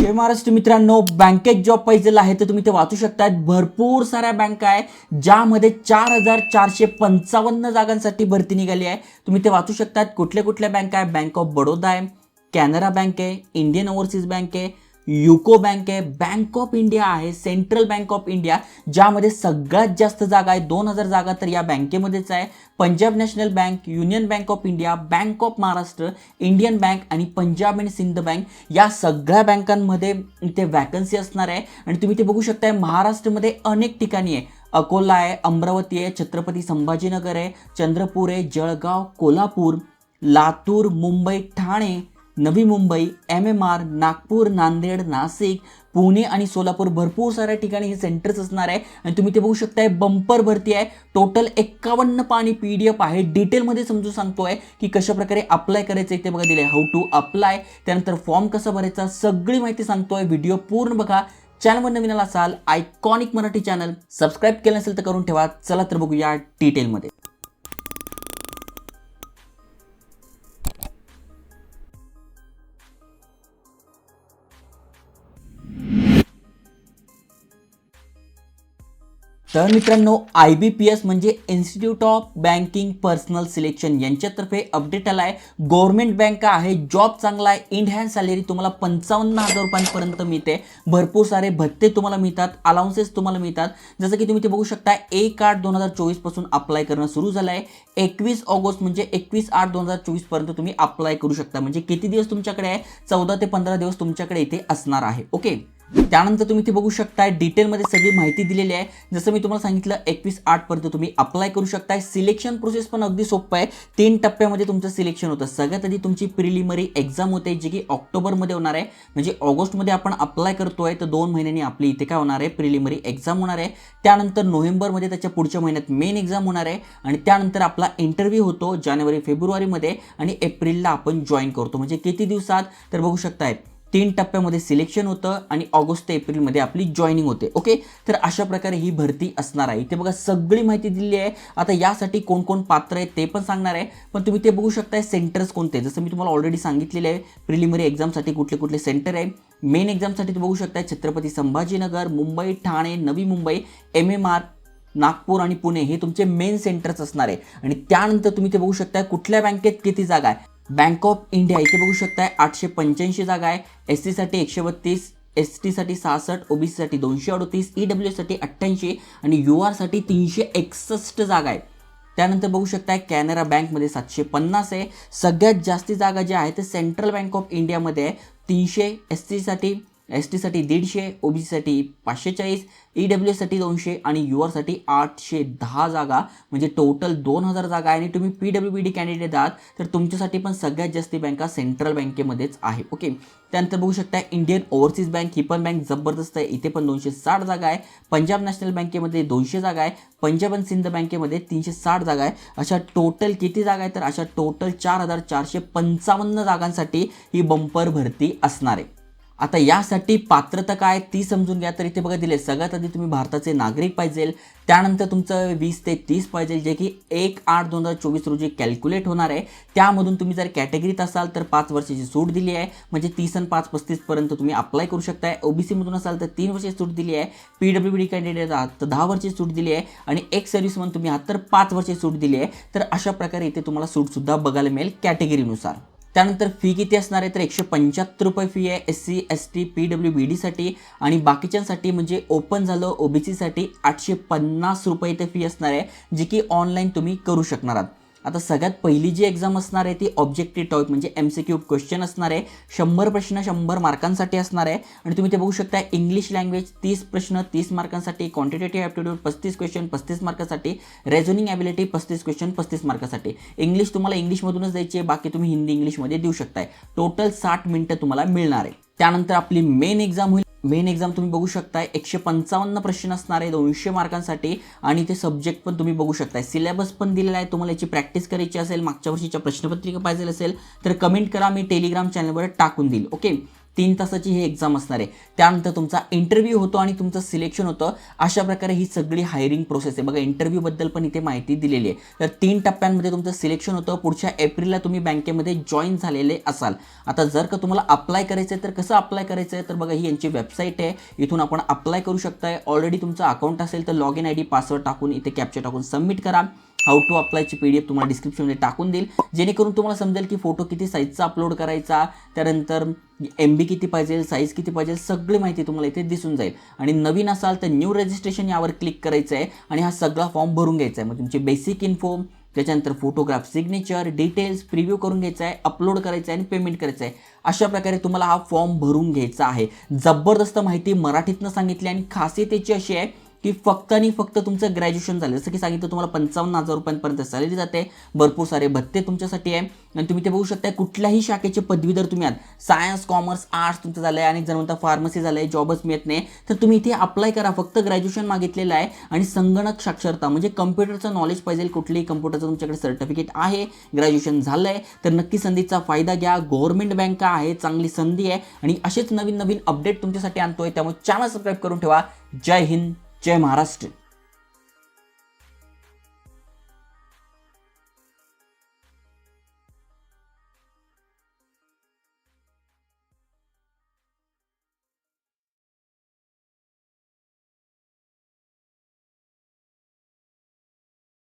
जय महाराष्ट्र मित्रांनो, बँकेत जॉब पाहिजे आहे तर तुम्ही ते वाचू शकता। भरपूर साऱ्या बँका आहे ज्यामध्ये 4455 जागांसाठी भरती निघाली आहे। तुम्ही ते वाचू शकता। कुठल्या कुठल्या बँका आहे? बँक ऑफ बडोदा आहे, कॅनरा बँक आहे, इंडियन ओव्हरसीज बँक आहे, यूको बँक आहे, बँक ऑफ इंडिया आहे, सेंट्रल बँक ऑफ इंडिया ज्यामध्ये सगळ्यात जास्त जागा आहे 2000 जागा तर या बँकेमध्येच आहे। Punjab national bank, union bank of India, bank of Maharashtra, Indian bank आणि पंजाब आणि सिंध बँक या सगळ्या बँकांमध्ये इथे वॅकन्सी असणार आहे। आणि तुम्ही ते बघू शकताय महाराष्ट्रामध्ये अनेक ठिकाणी आहे। अकोला आहे, अमरावती आहे, छत्रपती संभाजीनगर आहे, चंद्रपूर आहे, जळगाव, कोल्हापूर, लातूर, मुंबई, ठाणे, नवी मुंबई, MMR, नागपूर, नांदेड, नाशिक, पुणे आणि सोलापूर भरपूर साऱ्या ठिकाणी हे सेंटर्स असणार आहे। आणि तुम्ही ते बघू शकताय बंपर भरती आहे। टोटल 51 पानी PDF आहे। डिटेलमध्ये समजून सांगतोय की कशा प्रकारे अप्लाय करायचं इथे बघा दिले हाऊ टू अप्लाय, त्यानंतर फॉर्म कसा भरायचा सगळी माहिती सांगतोय। व्हिडिओ पूर्ण बघा। चॅनलवर नवीन असाल आयकॉनिक मराठी चॅनल सबस्क्राईब केलं नसेल तर करून ठेवा। चला तर बघूया डिटेलमध्ये। तर मित्रांनो, IBPS म्हणजे institute of banking personal selection यांच्यातर्फे अपडेट आला आहे। गव्हर्नमेंट बँक आहे, जॉब चांगला आहे, इन हँड सॅलरी तुम्हाला 55,000 रुपयांपर्यंत मिळते। भरपूर सारे भत्ते तुम्हाला मिळतात, अलाउन्सेस तुम्हाला मिळतात। जसं की तुम्ही ते बघू शकता 1/8/2024 पासून अप्लाय करणं सुरू झालं आहे। 21 ऑगस्ट म्हणजे 21/8/2024 पर्यंत तुम्ही अप्लाय करू शकता। म्हणजे किती दिवस तुमच्याकडे आहे? 14 ते 15 दिवस तुमच्याकडे इथे असणार आहे। ओके, त्यानंतर तुम्ही ते बघू शकताय डिटेलमध्ये सगळी माहिती दिलेली आहे। जसं मी तुम्हाला सांगितलं 21/8 पर्यंत तुम्ही अप्लाय करू शकताय। सिलेक्शन प्रोसेस पण अगदी सोपं आहे। 3 टप्प्यामध्ये तुमचं सिलेक्शन होतं। सगळ्यात आधी तुमची प्रिलिमिनरी एक्झाम होते जी की ऑक्टोबरमध्ये होणार आहे। म्हणजे ऑगस्टमध्ये आपण अप्लाय करतोय तर 2 महिन्यांनी आपली इथे काय होणार आहे? प्रिलिमिनरी एक्झाम होणार आहे। त्यानंतर नोव्हेंबरमध्ये त्याच्या पुढच्या महिन्यात मेन एक्झाम होणार आहे आणि त्यानंतर आपला इंटरव्ह्यू होतो जानेवारी फेब्रुवारीमध्ये आणि एप्रिलला आपण जॉईन करतो। म्हणजे किती दिवसात? तर बघू शकताय 3 टप्प्यामध्ये सिलेक्शन होतं आणि ऑगस्ट ते एप्रिलमध्ये आपली जॉईनिंग होते। ओके, तर अशा प्रकारे ही भरती असणार आहे। इथे बघा सगळी माहिती दिली आहे। आता यासाठी कोण कोण पात्र आहे ते पण सांगणार आहे, पण तुम्ही ते बघू शकताय सेंटर्स कोणते। जसं मी तुम्हाला ऑलरेडी सांगितलेले आहे प्रिलिमिनरी एक्झामसाठी कुठले कुठले सेंटर आहे। मेन एक्झामसाठी तुम्ही बघू शकताय छत्रपती संभाजीनगर, मुंबई, ठाणे, नवी मुंबई, MMR, नागपूर आणि पुणे हे तुमचे मेन सेंटर्स असणार आहे। आणि त्यानंतर तुम्ही ते बघू शकताय कुठल्या बँकेत किती जागा आहे। बँक ऑफ इंडिया इथे बघू शकताय 885 जागा आहे। SC साठी 132, ST साठी 66, OBC साठी 238, EWS साठी 88 आणि UR साठी 361 जागा आहे। त्यानंतर बघू शकताय कॅनरा बँकमध्ये 750 आहे। सगळ्यात जास्ती जागा ज्या आहेत ते सेंट्रल बँक ऑफ इंडियामध्ये आहे 300, SC साठी, ST साठी 150, OBC साठी 540, EWS साठी 200 आणि UR साठी 810 जागा। म्हणजे टोटल 2000 जागा आहे। आणि तुम्ही PWBD कॅन्डिडेट आहात तर तुमच्यासाठी पण सगळ्यात जास्ती बँका सेंट्रल बँकेमध्येच आहे। ओके, त्यानंतर बघू शकता इंडियन ओव्हरसीज बँक ही पण बँक जबरदस्त आहे। इथे पण 260 जागा आहे। पंजाब नॅशनल बँकेमध्ये 200 जागा आहे। पंजाब आणि सिंध बँकेमध्ये 360 जागा आहे। अशा टोटल किती जागा आहे? तर अशा टोटल 4455 जागांसाठी ही बंपर भरती असणार आहे। आता यासाठी पात्रता काय ती समजून घ्या। तर इथे बघा दिले सगळ्यात आधी तुम्ही भारताचे नागरिक पाहिजे, त्यानंतर तुमचं 20 ते 30 पाहिजे जे की 1/8/2024 रोजी कॅल्क्युलेट होणार आहे। त्यामधून तुम्ही जर कॅटेगरीत असाल तर 5 वर्षाची सूट दिली आहे। म्हणजे 30 आणि 5 35 पर्यंत तुम्ही अप्लाय करू शकताय। OBC मधून असाल तर 3 वर्षाची सूट दिली आहे। PWBD कॅन्डिडेट आहात तर 10 वर्षाची सूट दिली आहे आणि एक्स सर्व्हिसमन तुम्ही आहात तर 5 वर्षाची सूट दिली आहे। तर अशा प्रकारे इथे तुम्हाला सूट सुद्धा बघायला मिळेल कॅटेगरीनुसार। त्यानंतर फी किती असणार आहे? तर 175 रुपये फी आहे SC ST PWBD साठी आणि बाकीच्यांसाठी म्हणजे ओपन झालं OBC साठी 850 रुपये इथे फी असणार आहे जी की ऑनलाईन तुम्ही करू शकणार आहात। आता सगळ्यात पहिली जी एक्झाम असणार आहे ती ऑब्जेक्टिव्ह टाईप म्हणजे MCQ क्वेश्चन असणार आहे। 100 प्रश्न 100 मार्कांसाठी असणार आहे। आणि तुम्ही ते बघू शकता इंग्लिश लँग्वेज 30 प्रश्न 30 मार्कांसाठी, क्वांटिटेटिव्ह ॲप्टिट्यूड 35 क्वेश्चन 35 मार्कांसाठी, रेझोनिंग ॲबिलिटी 35 क्वेश्चन 35 मार्कांसाठी। इंग्लिश तुम्हाला इंग्लिशमधूनच द्यायची आहे, बाकी तुम्ही हिंदी इंग्लिशमध्ये देऊ शकताय। टोटल 60 मिनिटं तुम्हाला मिळणार आहे। त्यानंतर आपली मेन एक्झाम होईल। मेन एक्झाम तुम्ही बघू शकताय 155 प्रश्न असणार आहे 200 मार्कांसाठी आणि ते सब्जेक्ट पण तुम्ही बघू शकताय। सिलेबस पण दिलेला आहे। तुम्हाला याची प्रॅक्टिस करायची असेल, मागच्या वर्षीच्या प्रश्नपत्रिका पाहिजे असेल तर कमेंट करा, मी टेलिग्राम चॅनलवर टाकून देईल। ओके, 3 तासाची ही एक्झाम असणार आहे. त्यानंतर तुमचा इंटरव्ह्यू होतो आणि तुमचं सिलेक्शन होतं. अशा प्रकारे ही सगळी हायरिंग प्रोसेस आहे. बघा इंटरव्ह्यूबद्दल पण इथे माहिती दिलेली आहे. तर 3 टप्प्यांमध्ये तुमचं सिलेक्शन होतं. पुढच्या एप्रिलला तुम्ही बँकेमध्ये जॉईन झालेले असाल. आता जर का तुम्हाला अप्लाय करायचं आहे तर कसं अप्लाय करायचं आहे, तर बघा ही यांची वेबसाईट आहे. इथून आपण अप्लाय करू शकताय. ऑलरेडी तुमचं अकाउंट असेल तर लॉग इन ID पासवर्ड टाकून इथे कॅप्चा टाकून सबमिट करा. हाऊ टू अप्लायची PDF तुम्हाला डिस्क्रिप्शनमध्ये टाकून देईल, जेणेकरून तुम्हाला समजेल की फोटो किती साईजचा अपलोड करायचा, त्यानंतर MB किती पाहिजे, साईज किती पाहिजे, सगळी माहिती तुम्हाला इथे दिसून जाईल. आणि नवीन असाल तर न्यू रजिस्ट्रेशन यावर क्लिक करायचं आहे आणि हा सगळा फॉर्म भरून घ्यायचा आहे. मग तुमची बेसिक इन्फो, त्याच्यानंतर फोटोग्राफ, सिग्नेचर, डिटेल्स, प्रिव्ह्यू करून घ्यायचा आहे, अपलोड करायचं आहे आणि पेमेंट करायचं आहे. अशा प्रकारे तुम्हाला हा फॉर्म भरून घ्यायचा आहे. जबरदस्त माहिती मराठीतनं सांगितली आणि खासियत याची अशी आहे की फक्त आणि फक्त तुमचं ग्रॅज्युएशन झालं, जसं की सांगितलं तुम्हाला 55,000 रुपयांपर्यंत सॅलरी जाते. भरपूर सारे भत्ते तुमच्यासाठी आहे आणि तुम्ही ते बघू शकता. कुठल्याही शाखेचे पदवीधर तुम्ही आहात, सायन्स, कॉमर्स, आर्ट्स तुमचं झालं आहे आणि जर म्हणता फार्मसी झालं आहे, जॉबच मिळत नाही, तर तुम्ही इथे अप्लाय करा. फक्त ग्रॅज्युएशन मागितलेलं आहे आणि संगणक साक्षरता म्हणजे कम्प्युटरचं नॉलेज पाहिजे. कुठल्याही कम्प्युटरचं तुमच्याकडे सर्टिफिकेट आहे, ग्रॅज्युएशन झालं आहे, तर नक्की संधीचा फायदा घ्या. गव्हर्नमेंट बँका आहे, चांगली संधी आहे आणि असेच नवीन नवीन अपडेट तुमच्यासाठी आणतोय. त्यामुळे चॅनल सबस्क्राईब करून ठेवा. जय हिंद, जय महाराष्ट्र.